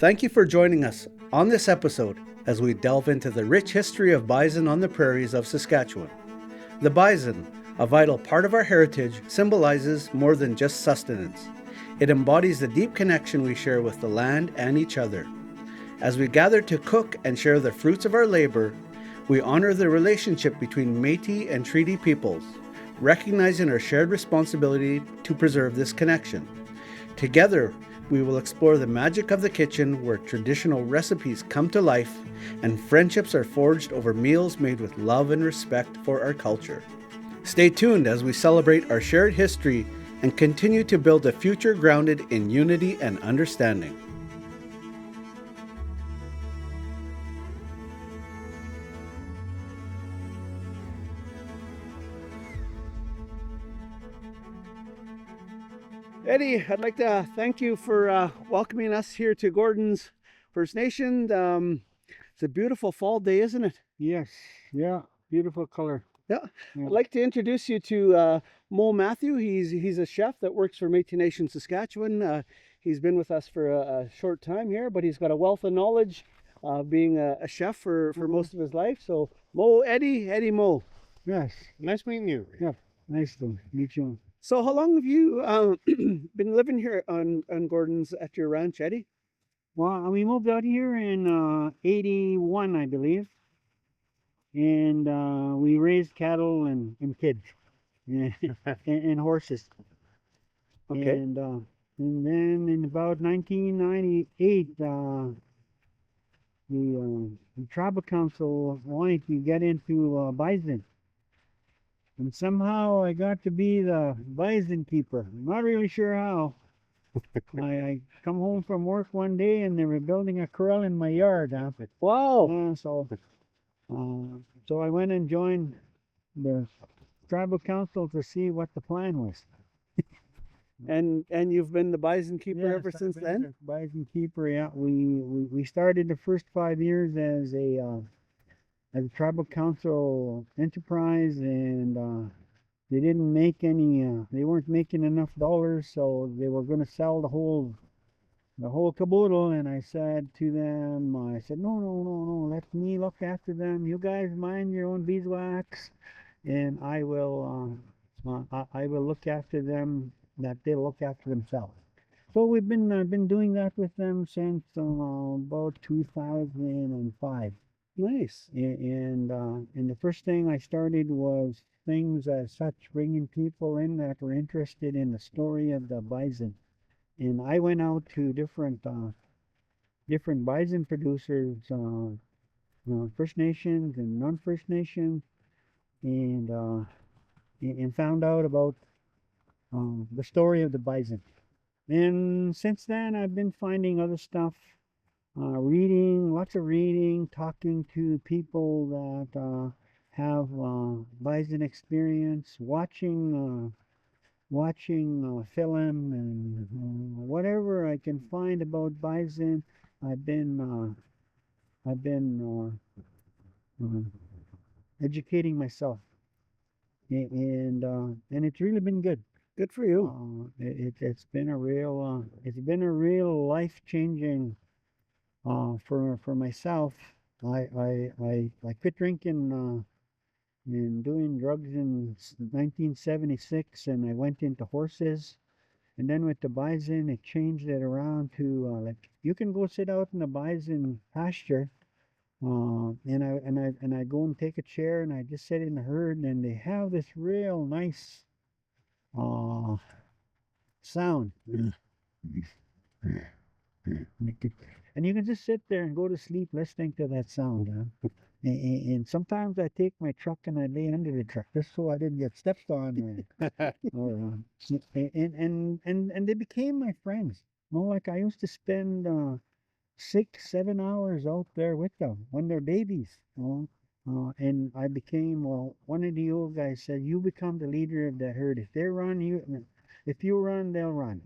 Thank you for joining us on this episode as we delve into the rich history of bison on the prairies of Saskatchewan. The bison, a vital part of our heritage, symbolizes more than just sustenance. It embodies the deep connection we share with the land and each other. As we gather to cook and share the fruits of our labor, we honor the relationship between Métis and Treaty peoples, recognizing our shared responsibility to preserve this connection. Together, we will explore the magic of the kitchen where traditional recipes come to life and friendships are forged over meals made with love and respect for our culture. Stay tuned as we celebrate our shared history and continue to build a future grounded in unity and understanding. Eddie, I'd like to thank you for welcoming us here to Gordon's First Nation. It's a beautiful fall day, isn't it? Yes, yeah, beautiful color. Yeah. Yeah. I'd like to introduce you to Moe Mathieu. He's a chef that works for Métis Nation Saskatchewan. He's been with us for a short time here, but he's got a wealth of knowledge being a chef for most of his life. So Moe, Eddie Moe. Yes, Nice meeting you. yeah, nice to meet you. So how long have you been living here on Gordon's at your ranch, Eddie? Well, we moved out here in 81, I believe, and we raised cattle and kids and horses. Okay. And then in about 1998, the tribal council wanted to get into bison. And somehow I got to be the bison keeper. I'm not really sure how. I come home from work one day and they were building a corral in my yard. Wow. So I went and joined the tribal council to see what the plan was. And you've been the bison keeper Yes, ever I've since been then? the bison keeper. Yeah, we started the first 5 years as a tribal council enterprise, and they didn't make any. They weren't making enough dollars, so they were going to sell the whole caboodle. And I said to them, I said, no, let me look after them. You guys mind your own beeswax, and I will look after them. That they'll look after themselves. So we've been doing that with them since about 2005. Nice. And the first thing I started was things as such, bringing people in that were interested in the story of the bison. And I went out to different bison producers, First Nations and non-First Nations, and found out about the story of the bison. And since then, I've been finding other stuff, reading, lots of reading, talking to people that have bison experience, watching film, and whatever I can find about bison. I've been educating myself, and it's really been good. Good for you. It's been a real life changing for myself. I quit drinking and doing drugs in 1976, and I went into horses, and then with the bison it changed it around to like you can go sit out in the bison pasture, and I go and take a chair and I just sit in the herd, and they have this real nice uh sound. And you can just sit there and go to sleep listening to that sound. And sometimes I take my truck and I lay under the truck just so I didn't get stepped on. And they became my friends. Like I used to spend 6, 7 hours out there with them when they're babies. And I became, one of the old guys said, you become the leader of the herd. If you run, they'll run.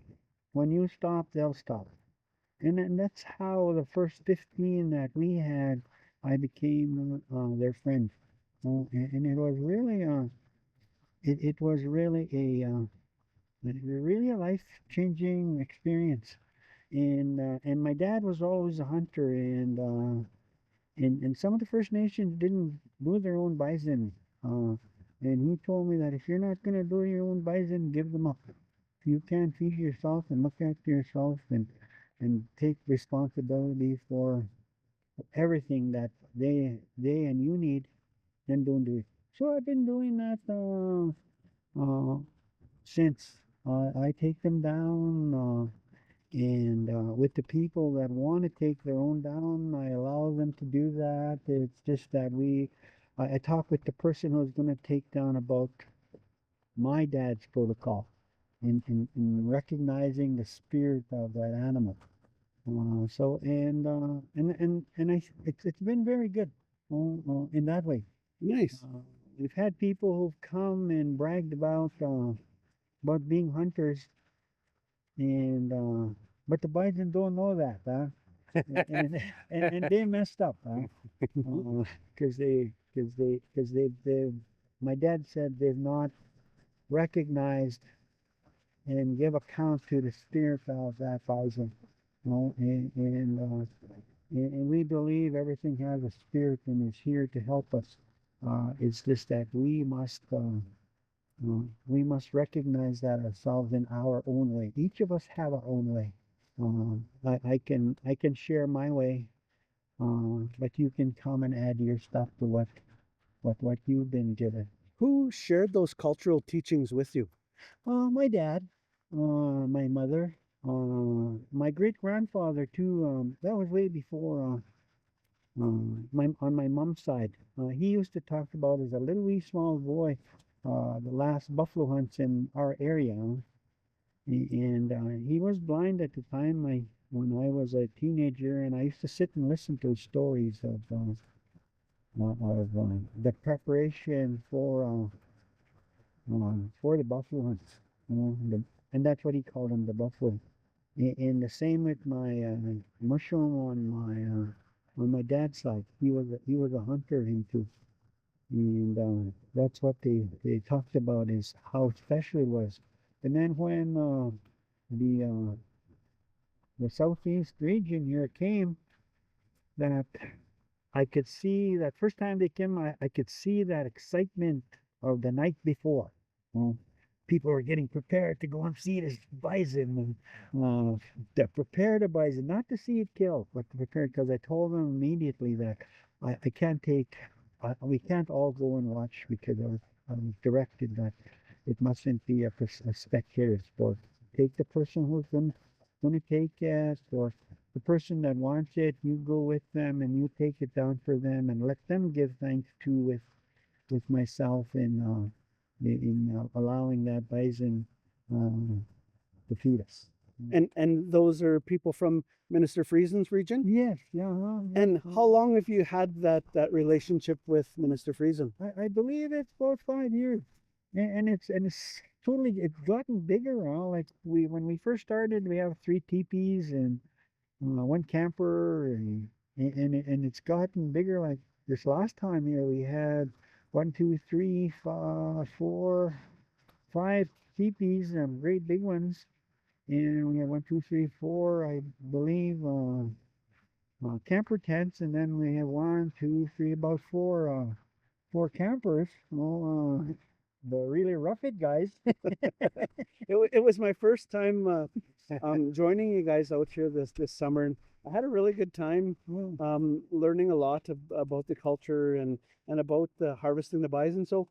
When you stop, they'll stop. And that's how the first 15 that we had, I became their friend. And it was really it was really a life-changing experience. And my dad was always a hunter, and some of the First Nations didn't do their own bison. And he told me that if you're not gonna do your own bison, give them up. If you can't feed yourself and look after yourself and take responsibility for everything that they and you need, then don't do it. So I've been doing that since. I take them down. And with the people that want to take their own down, I allow them to do that. It's just that I talk with the person who's going to take down about my dad's protocol in recognizing the spirit of that animal. It's been very good in that way. Nice. We've had people who've come and bragged about being hunters, and but the Bison don't know that, huh? And they messed up, huh? Because they my dad said they've not recognized and give account to the spirit of that bison, you know, and we believe everything has a spirit and is here to help us. It's just that we must recognize that ourselves in our own way. Each of us have our own way. I can share my way, but you can come and add your stuff to what you've been given. Who shared those cultural teachings with you? My dad, my mother, my great grandfather too. That was way before my on my mom's side. He used to talk about as a little wee small boy, the last buffalo hunts in our area. And he was blind at the time when I was a teenager, and I used to sit and listen to stories of the preparation for the buffalo hunts. And that's what he called them, the buffalo. And the same with my mushroom on my dad's side. He was a hunter him too, and that's what they talked about is how special it was. And then when the uh, the southeast region here came, that I could see that first time they came, I could see that excitement of the night before. Uh, People were getting prepared to go and see this bison, and to prepare the bison, not to see it killed, but to prepare. Because I told them immediately that I can't we can't all go and watch because I was directed that it mustn't be a spectator sport. Take the person who's going to take it, or the person that wants it, you go with them and you take it down for them and let them give thanks to with myself in allowing that bison to feed us. And those are people from Minister Friesen's region? Yes, yeah, yes. And how long have you had that relationship with Minister Friesen? I believe it's about 5 years, and it's totally it's gotten bigger. Like when we first started, we have 3 teepees and one camper, and it's gotten bigger. Like this last time here, we had one, two, three, four, 5 teepees, great big ones, and we had one, two, three, four, I believe, camper tents, and then we have one, two, three, about four campers. The really rough it guys. It was my first time joining you guys out here this summer, and I had a really good time learning a lot about the culture and about harvesting the bison. So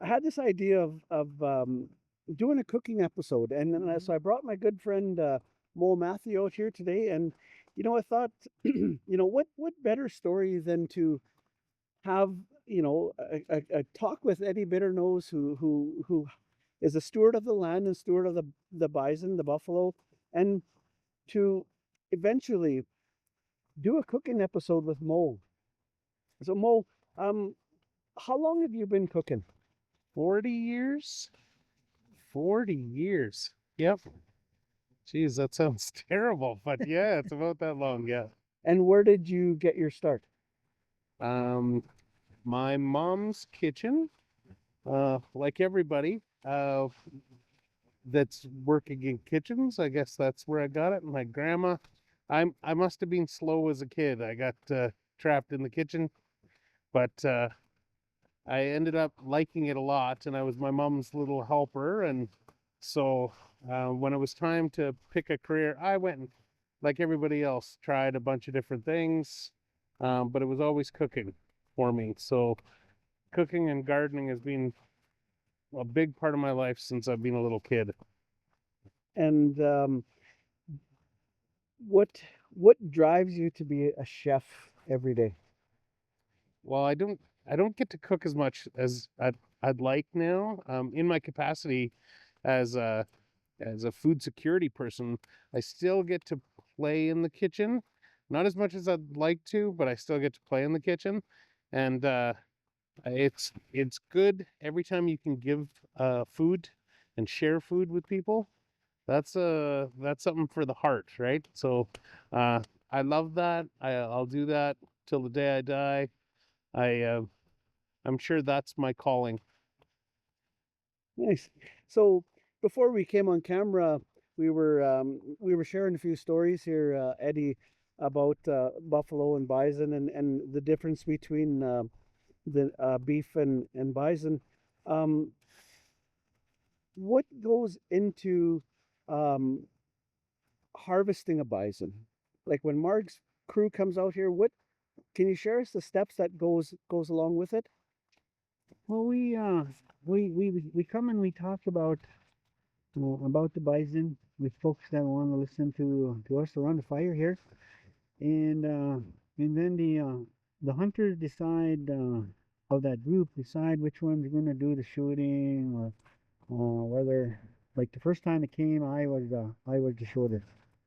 I had this idea of doing a cooking episode, and then so I brought my good friend Moe Mathieu out here today, and I thought, what better story than to have a talk with Eddie Bitternose, who is a steward of the land and steward of the bison, the buffalo, and to eventually do a cooking episode with Moe. So Moe, how long have you been cooking? 40 years? 40 years. Yep. Geez, that sounds terrible, but yeah, it's about that long, yeah. And where did you get your start? My mom's kitchen, like everybody, that's working in kitchens. I guess that's where I got it. My grandma, I must have been slow as a kid. I got trapped in the kitchen, but I ended up liking it a lot, and I was my mom's little helper. And so when it was time to pick a career, I went and, like everybody else, tried a bunch of different things, but it was always cooking for me. So cooking and gardening has been a big part of my life since I've been a little kid. And what what drives you to be a chef every day? Well, I don't get to cook as much as I'd like now. In my capacity as a food security person, I still get to play in the kitchen. Not as much as I'd like to, but I still get to play in the kitchen. And it's good every time you can give food and share food with people. That's something for the heart, right? So uh I love that. I'll do that till the day I die. I I'm sure that's my calling. Nice. So before we came on camera, we were sharing a few stories here, Eddie, about buffalo and bison and the difference between the beef and bison. Um, what goes into um, harvesting a bison? Like when Marg's crew comes out here, what can you share us the steps that goes along with it? Well, we come and we talk about the bison with folks that want to listen to us around the fire here, and then the hunters decide of that group decide which one's going to do the shooting, or whether, like the first time they came, I was the shooter.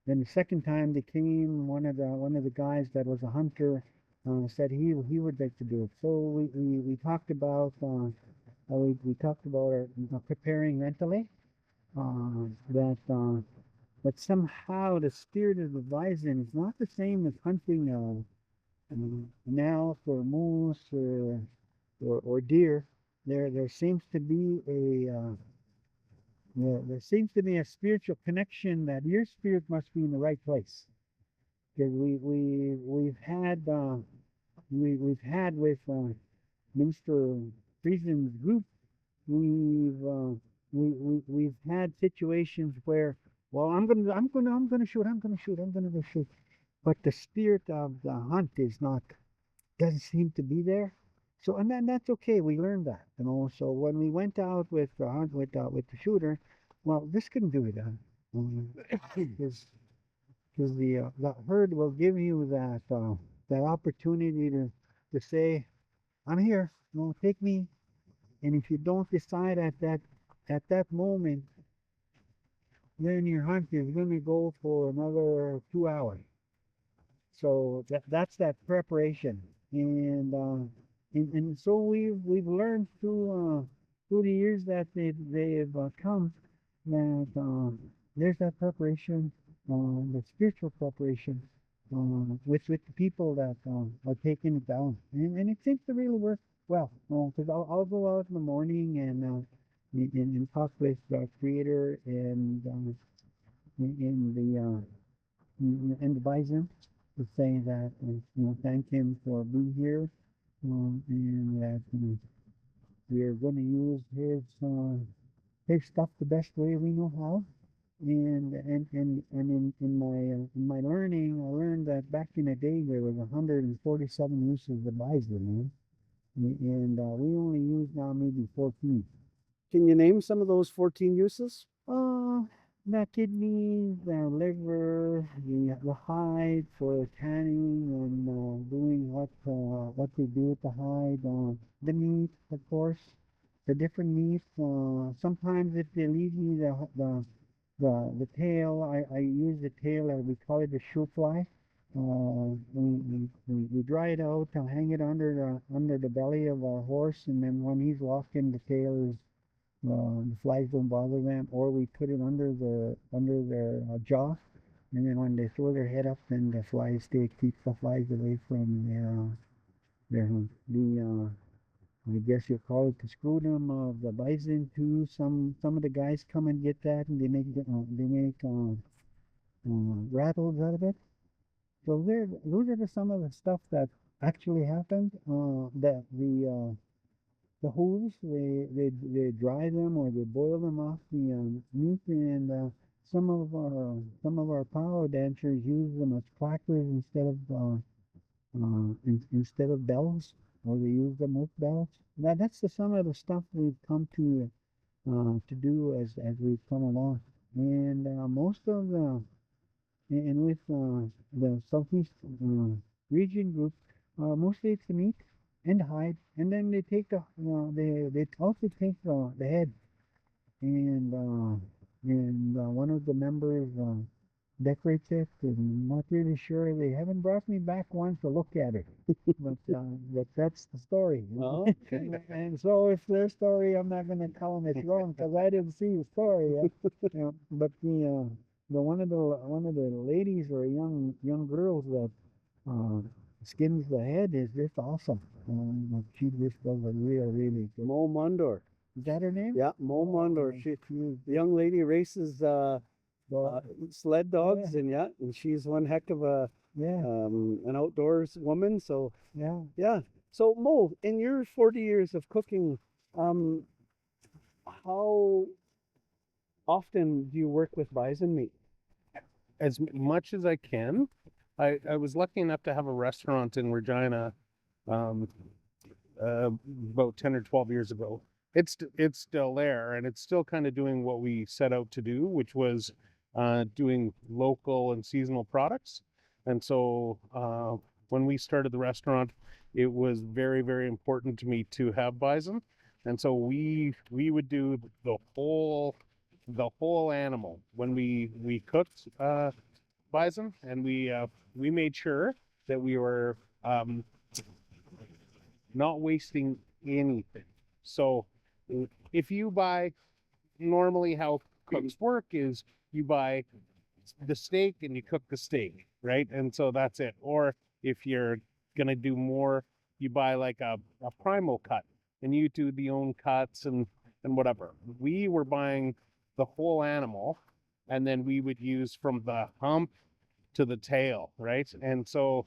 Then the second time they came, one of the guys that was a hunter said he would like to do it. So we talked about we talked about preparing mentally, that but somehow the spirit of the bison is not the same as hunting an elk or moose or deer. There seems to be there seems to be a spiritual connection that your spirit must be in the right place. Because we've had with Minister Priesen's group, we've we've had situations where, well, I'm gonna shoot, I'm gonna go shoot, but the spirit of the hunt is not, doesn't seem to be there. So, and then that's okay. We learned that, you know. So when we went out with the hunt with the shooter, well, this couldn't do it, because the herd will give you that opportunity to say, I'm here, you know, take me. And if you don't decide at that moment, then your hunt is going to go for another 2 hours. So that's that preparation, and so we've learned through the years that they've come, that there's that preparation, the spiritual preparation, with the people that are taking it down, and it seems to really work well. Because I'll go out in the morning and talk with the creator and in the bison, to say that, thank him for being here, and that we are going to use his stuff the best way we know how. And in my learning, I learned that back in the day there was 147 uses of bison, and we only use now maybe 14. Can you name some of those 14 uses? Uh, the kidneys, the liver, the hide for tanning and doing what we do with the hide. The meat, of course, the different meat. Sometimes if they leave me the tail, I use the tail, we call it the shoe fly. We dry it out and hang it under the belly of our horse, and then when he's walking, the tail is the flies don't bother them, or we put it under their jaw, and then when they throw their head up, then the flies stay keeps the flies away from their I guess you call it the scrotum of the bison too. Some of the guys come and get that, and they make rattles out of it. So those are some of the stuff that actually happened. That the hooves, they dry them or they boil them off the meat, and some of our powwow dancers use them as clackers instead of bells, or they use them with bells. That's some of the stuff we've come to do as we've come along, and most of the and with the southeast region group, mostly it's the meat and the hide, and then they take they also take the head, and one of the members decorates it. And I'm not really sure. They haven't brought me back one to look at it, but that's the story. Oh, okay. And so it's their story. I'm not going to tell them it's wrong because I didn't see the story. But the one of the ladies or young girls that uh, skins the head is just awesome. She just does a really good. Moe Mondor. Is that her name? Yeah, Moe Mondor. She, the young lady races sled dogs, and she's one heck of a Yeah, an outdoors woman. So yeah. yeah. So Mo, in your 40 years of cooking, how often do you work with bison meat? As much as I can. I was lucky enough to have a restaurant in Regina um, about 10 or 12 years ago. It's still there, and it's still kind of doing what we set out to do, which was doing local and seasonal products. And so when we started the restaurant, it was very, very important to me to have bison. And so we would do the whole animal when we cooked bison, and we made sure that we were not wasting anything. So if you buy, normally how cooks work is you buy the steak and you cook the steak, right? And so that's it. Or if you're gonna do more, you buy like a primal cut and you do the own cuts and whatever. We were buying the whole animal, and then we would use from the hump to the tail, right? And so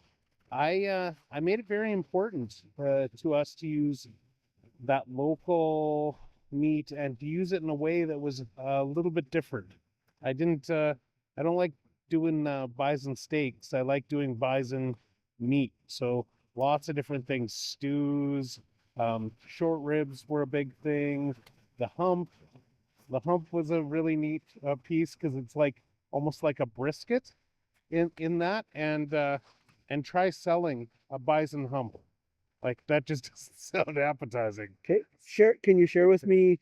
I made it very important to us to use that local meat and to use it in a way that was a little bit different. I don't like doing bison steaks. I like doing bison meat. So lots of different things, stews, short ribs were a big thing. The hump, the hump was a really neat piece because it's like almost like a brisket in that, and try selling a bison hump. Like that just doesn't sound appetizing. Okay, can you share with me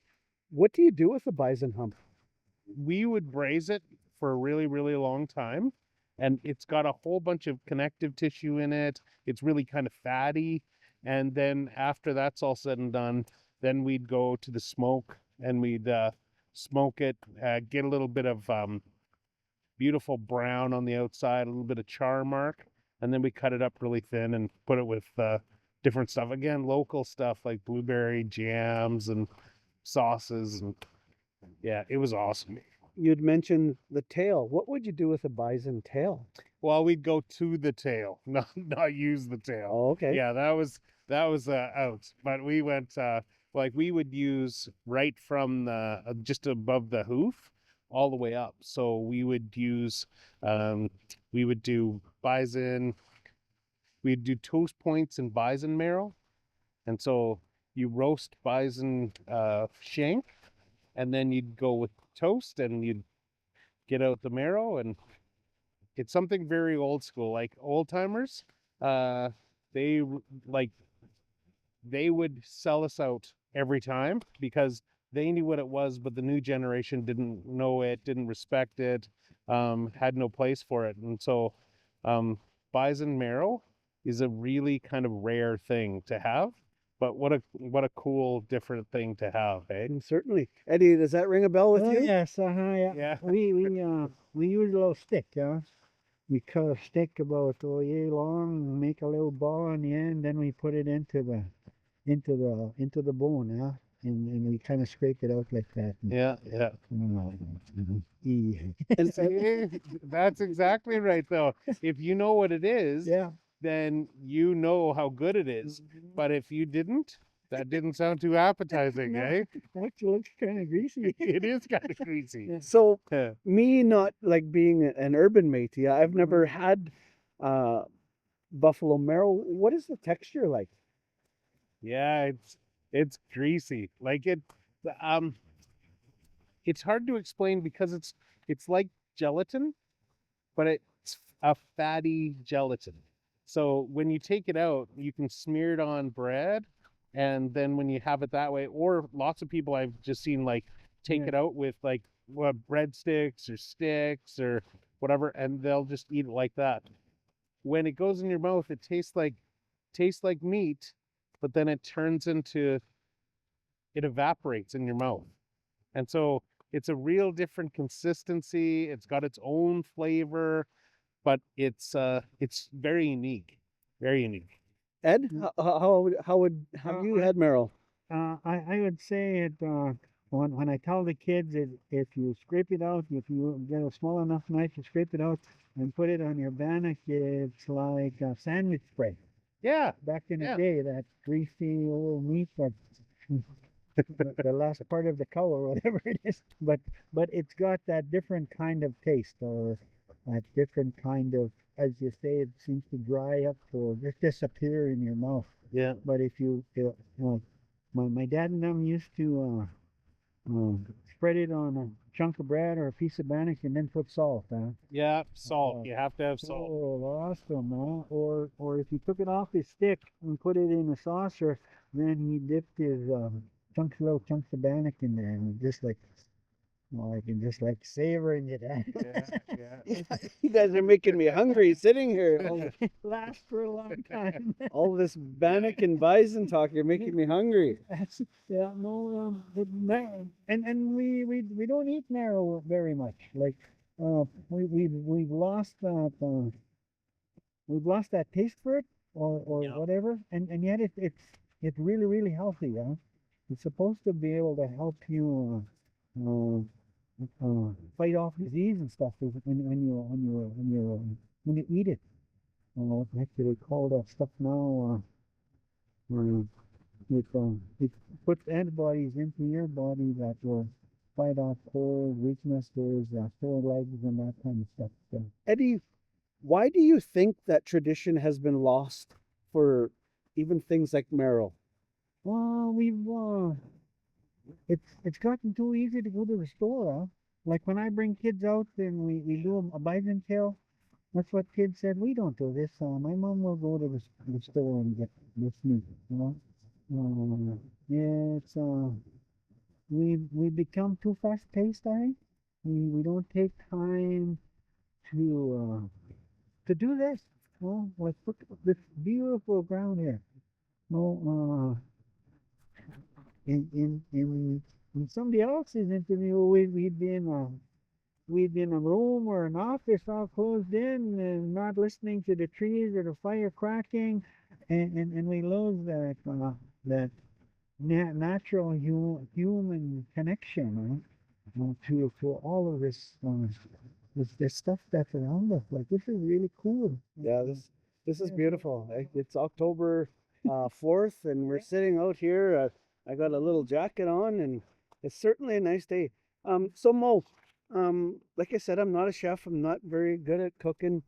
what do you do with a bison hump? We would braise it for a really, really long time, and it's got a whole bunch of connective tissue in it. It's really kind of fatty. And then after that's all said and done, then we'd go to the smoke and we'd smoke it, get a little bit of beautiful brown on the outside, a little bit of char mark, and then we cut it up really thin and put it with different stuff. Again, local stuff like blueberry jams and sauces, and yeah, it was awesome. You'd mentioned the tail. What would you do with a bison tail? Well, we'd go to the tail, not use the tail. Oh, okay. Yeah, that was out. But we went like we would use right from the just above the hoof all the way up. So we would use we would do bison, we'd do toast points and bison marrow. And so you roast bison shank, and then you'd go with toast and you'd get out the marrow, and it's something very old school, like old timers. They like they would sell us out every time because they knew what it was, but the new generation didn't know it, didn't respect it, had no place for it. And so bison marrow is a really kind of rare thing to have, but what a cool different thing to have, eh? Certainly. Eddie, does that ring a bell with Oh, you? yes, yeah. Yeah. We use a little stick, We cut a stick about a year long, make a little ball on the end, then we put it into into the bone, yeah, and we kind of scrape it out like that. Yeah, yeah. And See, that's exactly right, though. If you know what it is, yeah. then you know how good it is. But if you didn't, that didn't sound too appetizing, No, eh? actually looks kind of greasy. It is kind of greasy. So, Yeah. me not like being an urban Métis, I've never had uh, buffalo marrow. What is the texture like? Yeah, it's greasy. Like um it's hard to explain because it's like gelatin, but it's a fatty gelatin. So when you take it out, you can smear it on bread, and then when you have it that way, or lots of people I've just seen like take Yeah. it out with like breadsticks or sticks or whatever, and they'll just eat it like that. When it goes in your mouth, it tastes like meat, but then it turns into it evaporates in your mouth. And so it's a real different consistency. It's got its own flavor, but it's very unique. Very unique. Ed, have you had marrow? I would say it when I tell the kids if you scrape it out, if you get a small enough knife to scrape it out and put it on your bannock, it's like a sandwich spread. Yeah. Back in the Yeah. day, that greasy old meat that the last part of the cow or whatever it is. But it's got that different kind of taste or that different kind of, as you say, it seems to dry up or just disappear in your mouth. Yeah. But if my dad and them used to spread it on a chunk of bread or a piece of bannock and then put salt. Yeah. Salt. You have to have salt. Oh, awesome, huh? Or if he took it off his stick and put it in a saucer, then he dipped his little chunks of bannock in there and just like, well, I can just like savoring it. Yeah. Yeah. You guys are making me hungry sitting here. Last for a long time. All this Bannock and Bison talk, you're making me hungry. Yeah, no, and we don't eat marrow very much. Like, we've lost that taste for it or Yeah. whatever, and yet it's really really healthy. Yeah, it's supposed to be able to help you fight off disease and stuff when you eat it. Actually, they call that stuff now. It puts antibodies into your body that will fight off cold, weaknesses, sore legs, and that kind of stuff. So, Eddie, why do you think that tradition has been lost for even things like marrow? well, it's gotten too easy to go to the store. Huh? Like when I bring kids out and we do a bison tail, that's what kids said. We don't do this. My mom will go to the store and get this meat. You know, yeah, it's we become too fast paced. I think we don't take time to do this. Well, like look at this beautiful ground here. No, in somebody else's interview, we'd be in a room or an office all closed in and not listening to the trees or the fire cracking, and we lose that natural human connection to all of this stuff that's around us. Like this is really cool. Yeah, this is beautiful. It's October 4th, and we're sitting out here. I got a little jacket on, and it's certainly a nice day. So Mo, like I said, I'm not a chef. I'm not very good at cooking.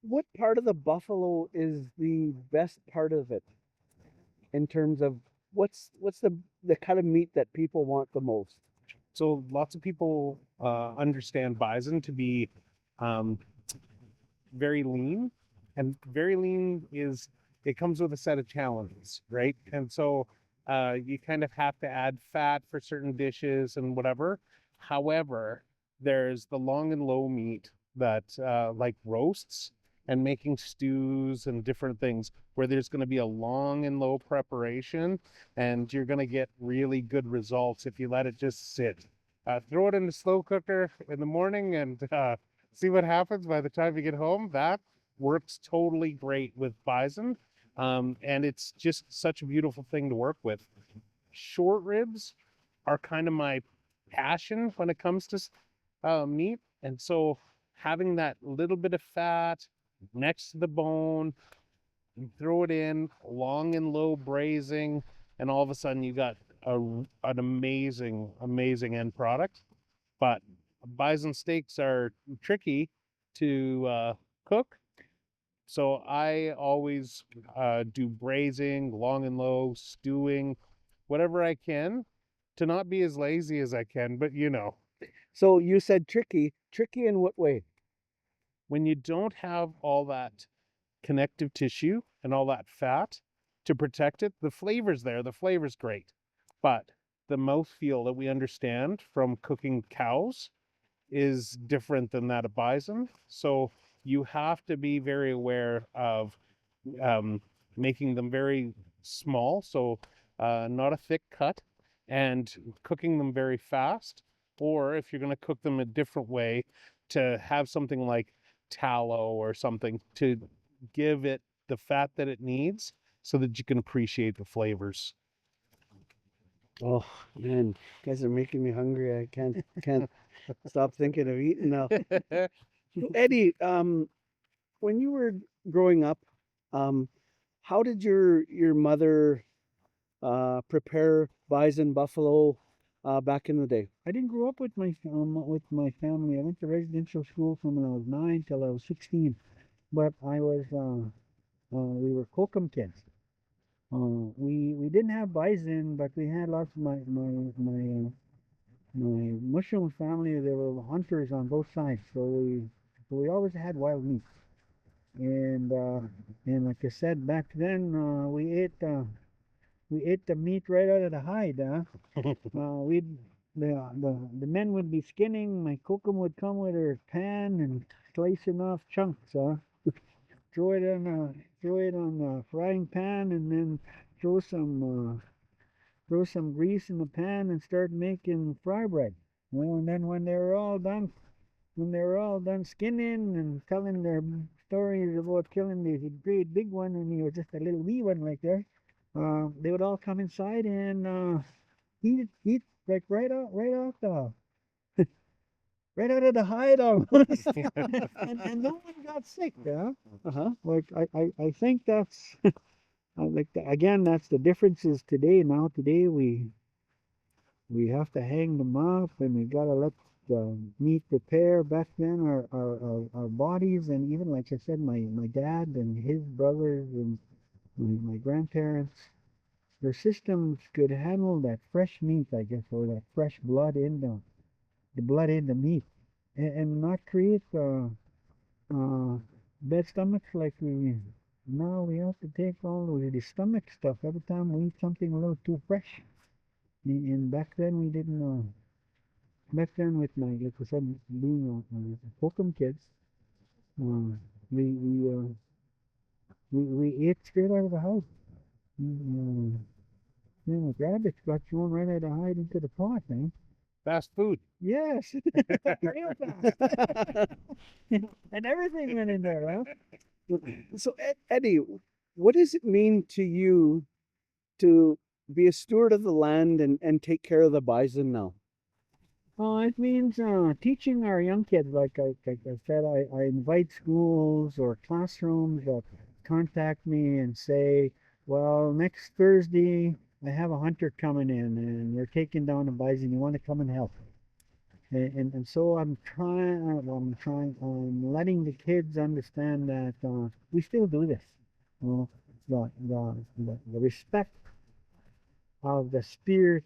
What part of the buffalo is the best part of it in terms of what's the kind of meat that people want the most? So lots of people understand bison to be um, very lean, and very lean it comes with a set of challenges, right? And so you kind of have to add fat for certain dishes and whatever. However, there's the long and low meat that like roasts and making stews and different things where there's going to be a long and low preparation, and you're going to get really good results if you let it just sit. Throw it in the slow cooker in the morning and see what happens by the time you get home. That works totally great with bison. And it's just such a beautiful thing to work with. Short ribs are kind of my passion when it comes to meat. And so having that little bit of fat next to the bone, you throw it in long and low braising, and all of a sudden you got an amazing end product. But bison steaks are tricky to cook. So I always do braising, long and low, stewing, whatever I can to not be as lazy as I can. But So you said tricky. Tricky in what way? when you don't have all that connective tissue and all that fat to protect it, the flavor's there, the flavor's great. But the mouthfeel that we understand from cooking cows is different than that of bison. So you have to be very aware of making them very small, so not a thick cut, and cooking them very fast. Or if you're going to cook them a different way, to have something like tallow or something to give it the fat that it needs so that you can appreciate the flavors. Oh man, you guys are making me hungry. I can't stop thinking of eating now. So Eddie, when you were growing up, um, how did your mother prepare bison buffalo back in the day? I didn't grow up with my family. I went to residential school from when I was 9 till I was 16. But we were Kokum kids. We didn't have bison, but we had lots of my mushroom family. They were hunters on both sides, so we always had wild meat. And like I said back then, we ate the meat right out of the hide. We'd the men would be skinning. My Kokum would come with her pan and slicing off chunks. Throw it on a frying pan, and then throw some grease in the pan and start making fry bread. Well, and then when they were all done skinning and telling their stories about killing this great big one, and he was just a little wee one like there, they would all come inside and eat like right out of the hide almost, and no one got sick. Yeah, Uh-huh. like I think that's again, that's the differences today. Now today we have to hang them up, and we gotta let the meat prepare. Back then, our bodies, and even like I said, my dad and his brothers and my grandparents, their systems could handle that fresh meat, I guess, or that fresh blood in the blood in the meat, and not create uh, bad stomachs like we now we have to take all the stomach stuff every time we eat something a little too fresh. And back then we didn't. Back then, with my like I said, being Hokum kids, uh, we we, uh, we ate straight out of the house. Uh, rabbits got thrown right out of the hide into the pot, man. Fast food. Yes, real fast. And everything went in there, huh? So Eddie, what does it mean to you to be a steward of the land and take care of the bison now? It means teaching our young kids. Like I said, I invite schools or classrooms that contact me and say, well, next Thursday I have a hunter coming in and we're taking down a bison. You want to come and help? And so I'm letting the kids understand that we still do this. Uh, the respect of the spirit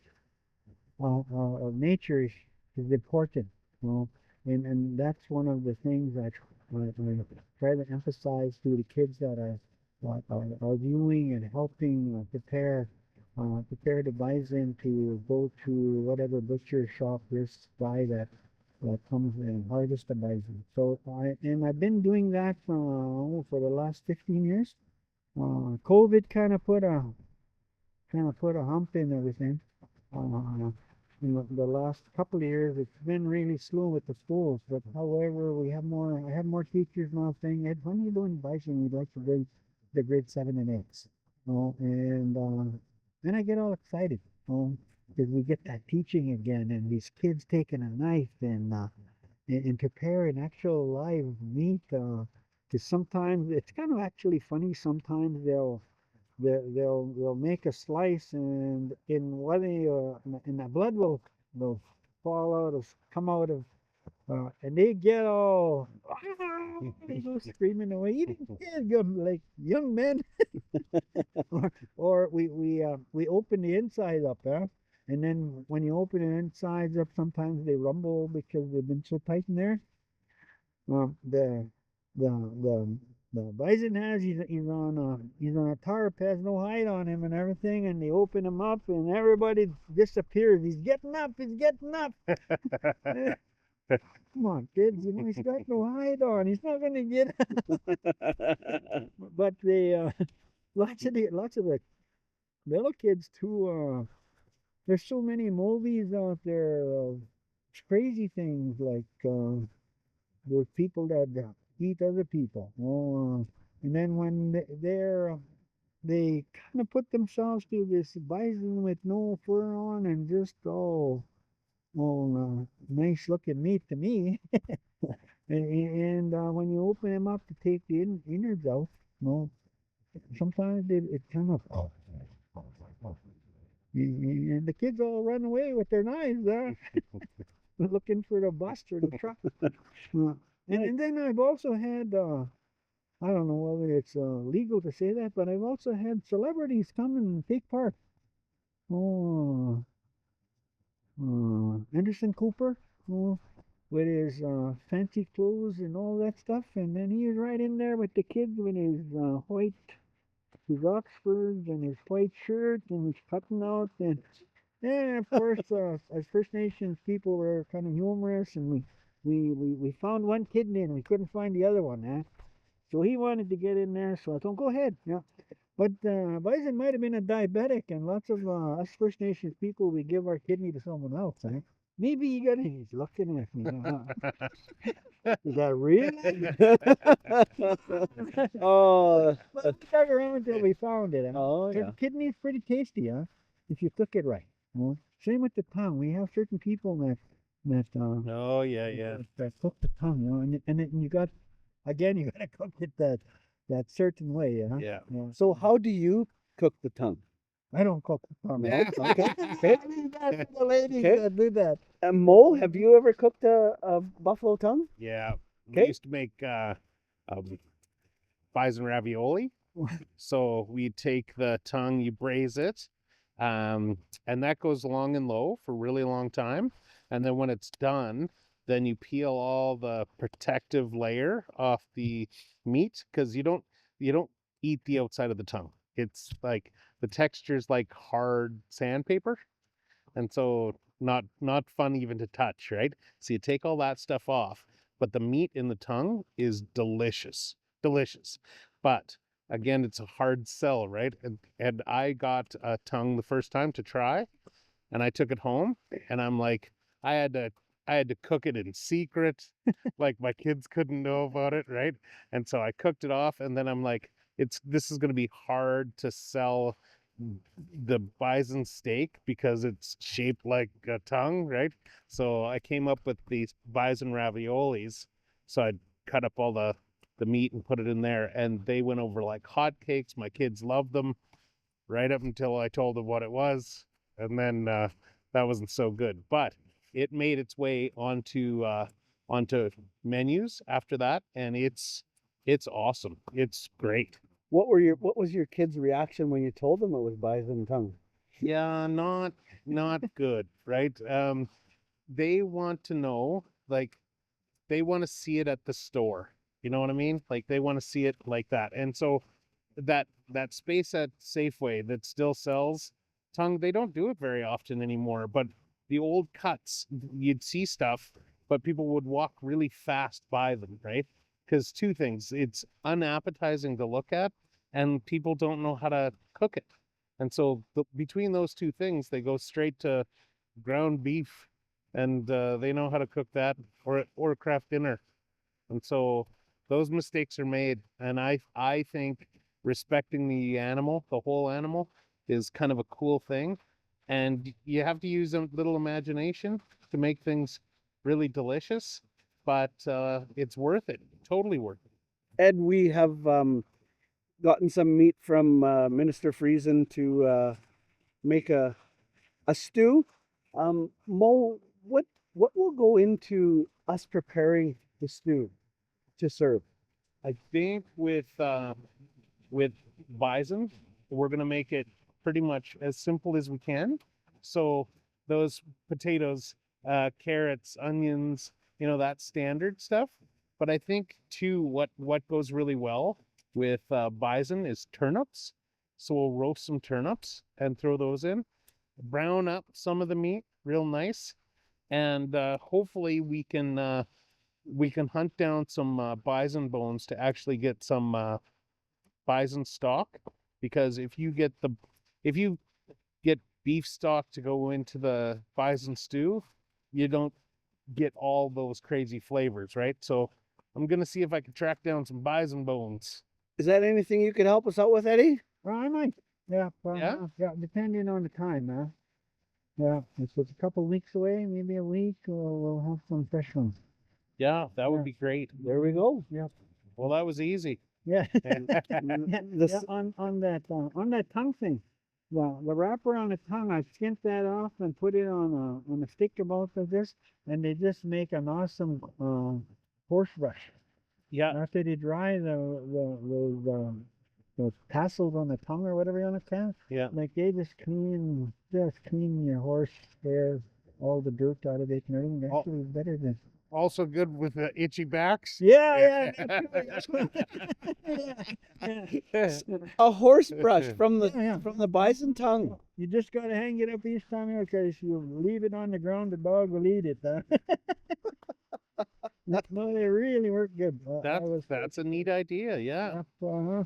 of nature is important. You know, and that's one of the things that I try to emphasize to the kids that are viewing and helping prepare the bison to go to whatever butcher shop this guy that comes and harvest the bison. So I've been doing that for the last 15 years. COVID kind of put a hump in everything. In the last couple of years, it's been really slow with the schools. But however, I have more teachers now saying, Ed, when you're doing bison, we'd like to bring the grade 7 and 8s. And then I get all excited, because we get that teaching again, and these kids taking a knife and preparing actual live meat. Because sometimes it's kind of actually funny. Sometimes they'll make a slice, and and the blood will fall out of come out of, and they get all they go screaming away, eating kids, like young men. Or we open the inside up, and then when you open the insides up, sometimes they rumble because they've been so tight in there. Um, the the the the bison he's on a tarp, has no hide on him and everything, and they open him up and everybody disappears. He's getting up, he's getting up. Come on, kids, he's got no hide on. He's not gonna get. But they lots of the little kids too. There's so many movies out there of crazy things like. Those people that eat other people. And then when they kind of put themselves to this bison with no fur on and just nice looking meat to me. And when you open them up to take the innards out, sometimes it kind of. And the kids all run away with their knives, looking for the bus or the truck. And then I've also had, I don't know whether it's legal to say that, but I've also had celebrities come and take part. Oh, Anderson Cooper, with his fancy clothes and all that stuff, and then he was right in there with the kids with his Oxfords and his white shirt, and he's cutting out, and of course, as First Nations people, were kind of humorous, and we found one kidney and we couldn't find the other one, so he wanted to get in there, so I told him, go ahead, yeah. But Bison might have been a diabetic, and lots of us First Nations people, we give our kidney to someone else, Maybe you got it. He's looking at me. Is that real? Oh, But we dug around until we found it. oh yeah. Kidney is pretty tasty, if you cook it right. Same with the tongue. We have certain people that Oh yeah. that cook the tongue, and then you got to cook it that certain way, Yeah. So how do you cook the tongue? I don't cook the tongue. No? Okay. Okay. That's the ladies Okay. that do that. Mo, have you ever cooked a buffalo tongue? Yeah. We Okay. used to make bison ravioli. So we take the tongue, you braise it, and that goes long and low for a really long time. And then when it's done, then you peel all the protective layer off the meat, because you don't eat the outside of the tongue. It's like the texture is like hard sandpaper, and so not fun even to touch, right? So you take all that stuff off, but the meat in the tongue is delicious, delicious. But again, it's a hard sell, right? And I got a tongue the first time to try, and I took it home, and I'm like, I had to cook it in secret, like my kids couldn't know about it, right? And so I cooked it off, and then I'm like, this is going to be hard to sell the bison steak because it's shaped like a tongue, right? So I came up with these bison raviolis. So I cut up all the meat and put it in there, and they went over like hotcakes. My kids loved them right up until I told them what it was, and then that wasn't so good. But it made its way onto menus after that, and it's awesome. It's great. What was your kids' reaction when you told them it was bison tongue? Yeah, not good, right? They want to know, like, they want to see it at the store. You know what I mean? Like, they want to see it like that. And so that space at Safeway that still sells tongue, they don't do it very often anymore. But the old cuts, you'd see stuff, but people would walk really fast by them, right? Because two things, it's unappetizing to look at, and people don't know how to cook it. And so between those two things, they go straight to ground beef, and they know how to cook that, or craft dinner. And so those mistakes are made. And I think respecting the animal, the whole animal, is kind of a cool thing. And you have to use a little imagination to make things really delicious, but it's worth it. Totally worth it. Ed, we have gotten some meat from Minister Friesen to make a stew. Mo, what will go into us preparing the stew to serve? I think with bison, we're gonna make it pretty much as simple as we can. So those potatoes, carrots, onions, that standard stuff. But I think too, what goes really well with bison is turnips. So we'll roast some turnips and throw those in, brown up some of the meat real nice, and hopefully we can hunt down some bison bones to actually get some bison stock, because if you get beef stock to go into the bison stew, you don't get all those crazy flavors, right? So I'm gonna see if I can track down some bison bones. Is that anything you could help us out with, Eddie? Well, I might. Yeah. Yeah? Yeah. Depending on the time, man. Yeah. If it's a couple weeks away, maybe a week, we'll have some fresh ones. Yeah, that Yeah. would be great. There we go. Yeah. Well, that was easy. Yeah. This- Yeah, on that tongue thing, the wrapper on the tongue, I skinned that off and put it on a stick about like this, and they just make an awesome horse brush. Yeah, After they dry, those tassels on the tongue or whatever you want to call it, yeah. like they just clean your horse hair, all the dirt out of it and everything. Oh. Actually, better than. Also good with the itchy backs. Yeah. a horse brush from the Yeah. from the bison tongue. You just gotta hang it up each time because if you leave it on the ground, the dog will eat it. Huh? No, they really work good. That's a neat idea. Yeah. Yeah.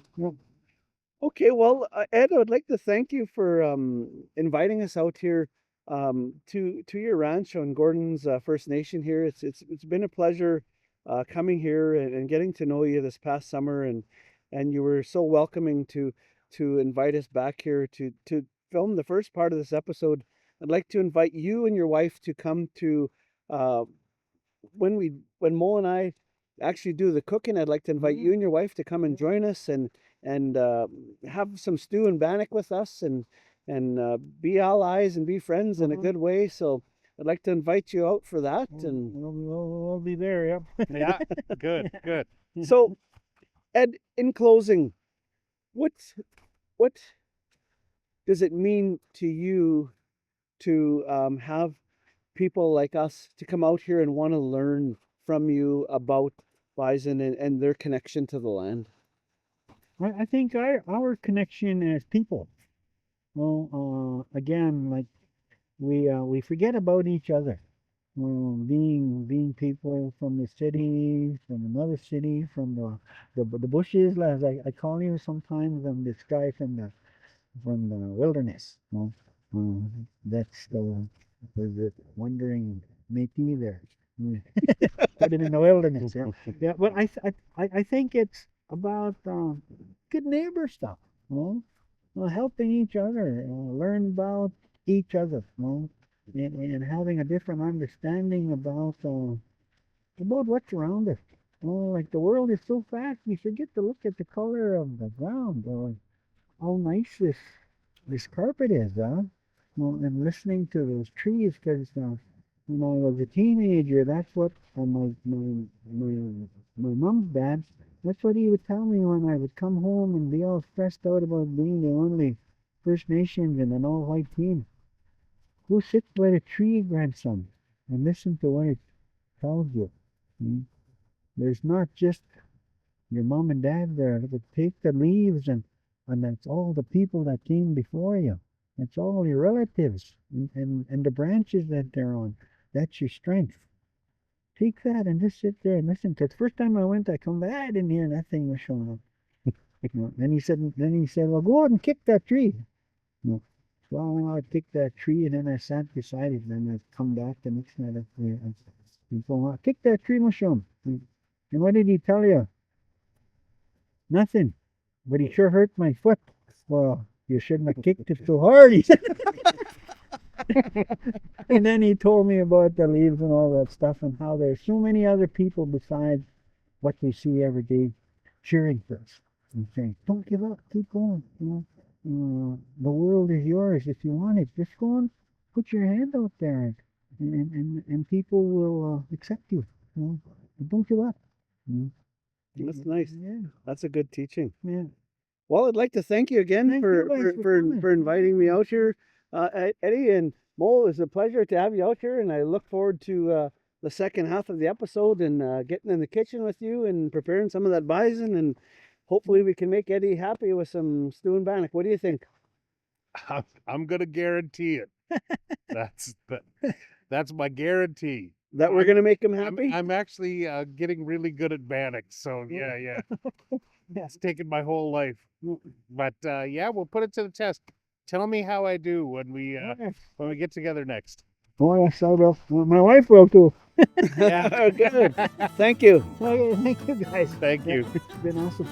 Okay, well, Ed, I would like to thank you for inviting us out here to your ranch on Gordon's First Nation here. It's been a pleasure coming here and getting to know you this past summer, and you were so welcoming to invite us back here to film the first part of this episode. I'd like to invite you and your wife to come to when Mo and I actually do the cooking. I'd like to invite you and your wife to come and join us and have some stew and bannock with us and be allies and be friends in a good way. So I'd like to invite you out for that. And We'll be there. Yep. Yeah. Good. so, Ed, in closing, what does it mean to you to have people like us to come out here and want to learn from you about bison and their connection to the land? I think our connection as people. Well, again, like we forget about each other. Being people from the city, from another city, from the bushes, as I call you sometimes. I'm this guy from the wilderness. That's the wandering Métis there. Put it in the wilderness. Yeah, yeah. But I think it's about good neighbor stuff. Helping each other, learn about each other, and having a different understanding about what's around us. Like the world is so fast, we forget to look at the color of the ground, or how nice this carpet is, huh? And listening to those trees, because when I was a teenager, that's what my mom's dad. That's what he would tell me when I would come home and be all stressed out about being the only First Nations in an all-white team. Go sit by the tree, grandson, and listen to what it tells you. There's not just your mom and dad there. But take the leaves and that's all the people that came before you. It's all your relatives and the branches that they're on. That's your strength. Take that and just sit there and listen. Because the first time I went, I come back, I didn't hear nothing was showing up. Then he said, well, go out and kick that tree. So I kicked that tree, and then I sat beside it. And then I come back the next night. And go, kick that tree, Mushroom. And what did he tell you? Nothing. but he sure hurt my foot. Well, you shouldn't have kicked it so hard, he said. And then he told me about the leaves and all that stuff and how there's so many other people besides what we see every day cheering for us and saying, don't give up, keep going. The world is yours if you want it. Just go and put your hand out there and people will accept you. But don't give up. You know. That's nice. Yeah, That's a good teaching. yeah. Well, I'd like to thank you again Thank for, you guys for coming. for inviting me out here, Eddie and Moe. It's a pleasure to have you out here, and I look forward to the second half of the episode and getting in the kitchen with you and preparing some of that bison, and hopefully we can make Eddie happy with some stew and bannock. What do you think? I'm gonna guarantee it. That's my guarantee. That we're gonna make him happy? I'm actually getting really good at Bannock, so yeah. It's taken my whole life, but yeah, we'll put it to the test. Tell me how I do when we get together next. Oh, yes, I will. Well, my wife will too. Yeah. Good. Thank you. Okay, thank you guys. Thank you. It's been awesome.